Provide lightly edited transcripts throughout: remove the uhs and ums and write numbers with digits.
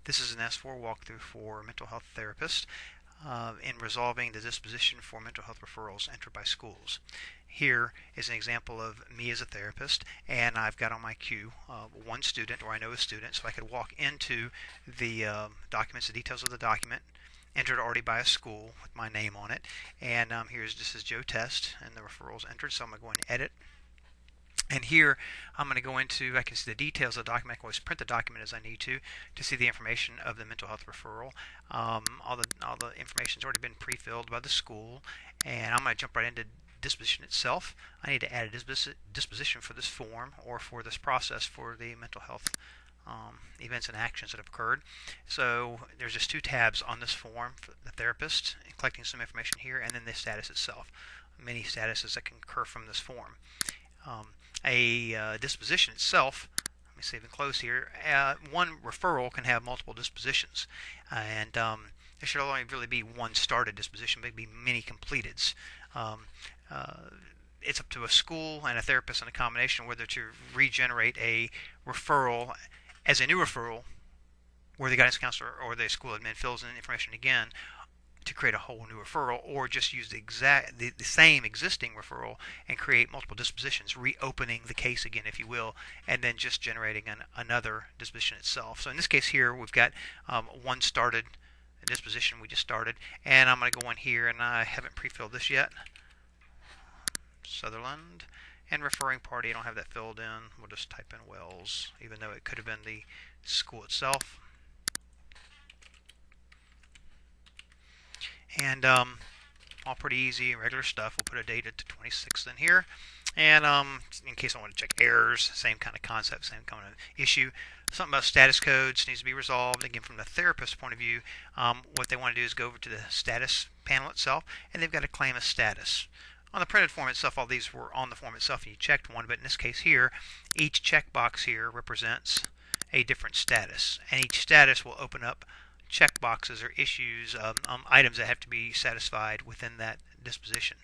This is an S4 walkthrough for mental health therapists in resolving the disposition for mental health referrals entered by schools. Here is an example of me as a therapist, and I've got on my queue one student, or I know a student, so I could walk into the documents, the details of the document, entered already by a school with my name on it, and this is Joe Test, and the referrals entered, so I'm going to go and edit. And here I'm going to go into, I can see the details of the document. I can always print the document as I need to see the information of the mental health referral. All the information's already been pre-filled by the school, and I'm going to jump right into disposition itself. I need to add a disposition for this form or for this process for the mental health events and actions that have occurred. So there's just two tabs on this form for the therapist, collecting some information here, and then the status itself. Many statuses that can occur from this form. A disposition itself, let me save and close here, one referral can have multiple dispositions, and there should only really be one started disposition, maybe many completeds. It's up to a school and a therapist in a combination whether to regenerate a referral as a new referral where the guidance counselor or the school admin fills in information again to create a whole new referral, or just use the same existing referral and create multiple dispositions, reopening the case again, if you will, and then just generating another disposition itself. So in this case here, we've got one started disposition we just started, and I'm going to go in here, and I haven't pre-filled this yet. Sutherland, and referring party, I don't have that filled in. We'll just type in Wells, even though it could have been the school itself. And all pretty easy, regular stuff. We'll put a date to 26th in here. And in case I want to check errors, same kind of concept, same kind of issue. Something about status codes needs to be resolved. Again, from the therapist's point of view, what they want to do is go over to the status panel itself, and they've got to claim a status. On the printed form itself, all these were on the form itself, and you checked one, but in this case here, each checkbox here represents a different status, and each status will open up checkboxes or issues, items that have to be satisfied within that disposition.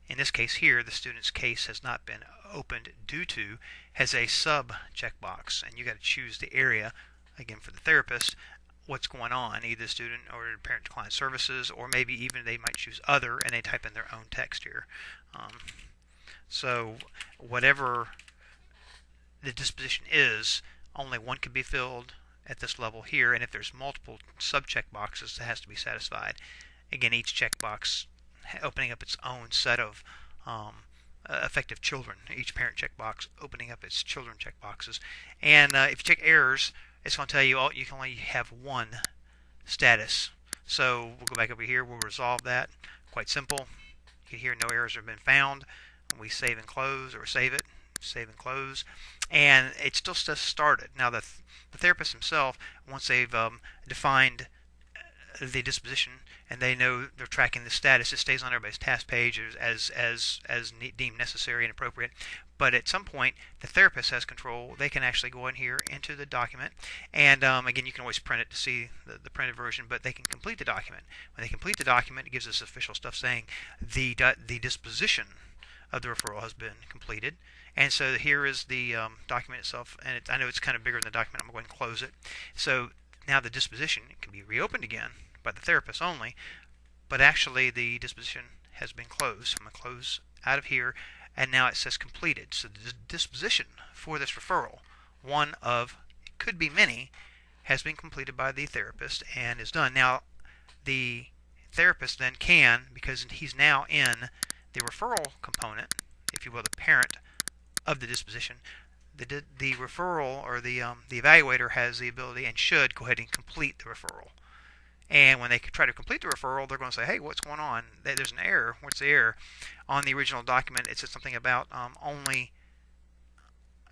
In this case here, the student's case has not been opened due to has a sub checkbox, and you got to choose the area, again for the therapist, what's going on, either the student or parent-to-client services, or maybe even they might choose other and they type in their own text here. So whatever the disposition is, only one can be filled at this level here, and if there's multiple sub-check boxes that has to be satisfied, again each checkbox opening up its own set of effective children, each parent checkbox opening up its children checkboxes. And if you check errors, it's going to tell you you can only have one status. So we'll go back over here, we'll resolve that. Quite simple. You can hear no errors have been found. We save and close, or save it, save and close, and it still says started. Now the therapist himself, once they've defined the disposition and they know they're tracking the status, it stays on everybody's task page as deemed necessary and appropriate. But at some point, the therapist has control. They can actually go in here into the document, and again, you can always print it to see the printed version, but they can complete the document. When they complete the document, it gives us official stuff saying the disposition of the referral has been completed. And so here is the document itself, and I know it's kind of bigger than the document. I'm going to go ahead and close it. So now the disposition can be reopened again by the therapist only, but actually the disposition has been closed. I'm going to close out of here, and now it says completed. So the disposition for this referral, one of, could be many, has been completed by the therapist and is done. Now the therapist then can, because he's now in the referral component, if you will, the parent of the disposition, the referral or the evaluator has the ability and should go ahead and complete the referral. And when they try to complete the referral, they're going to say, hey, what's going on? There's an error. What's the error? On the original document, it says something about only,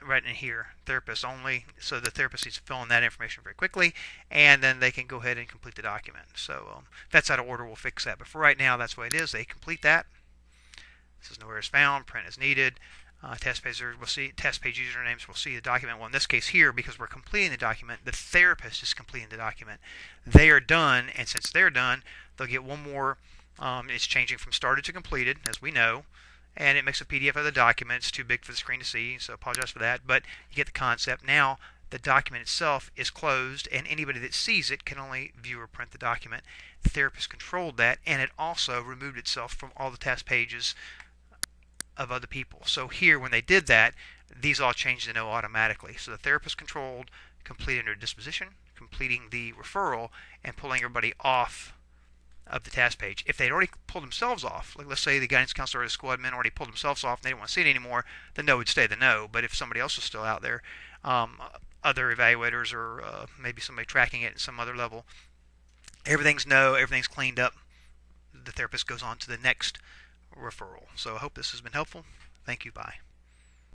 right in here, therapist only. So the therapist needs to fill in that information very quickly, and then they can go ahead and complete the document. So if that's out of order, we'll fix that. But for right now, that's the way it is. They complete that. It says no errors found, print is needed. Test page usernames, we'll see the document. Well, in this case here, because we're completing the document, the therapist is completing the document. They are done, and since they're done, they'll get one more. It's changing from started to completed, as we know, and it makes a PDF of the document. It's too big for the screen to see, so apologize for that, but you get the concept. Now the document itself is closed, and anybody that sees it can only view or print the document. The therapist controlled that, and it also removed itself from all the task pages of other people. So here, when they did that, these all changed to no automatically. So the therapist controlled completing their disposition, completing the referral, and pulling everybody off of the task page. If they'd already pulled themselves off, like let's say the guidance counselor or the squad men already pulled themselves off and they didn't want to see it anymore, the no would stay the no. But if somebody else was still out there, other evaluators or maybe somebody tracking it at some other level, everything's no, everything's cleaned up. The therapist goes on to the next referral. So I hope this has been helpful. Thank you. Bye.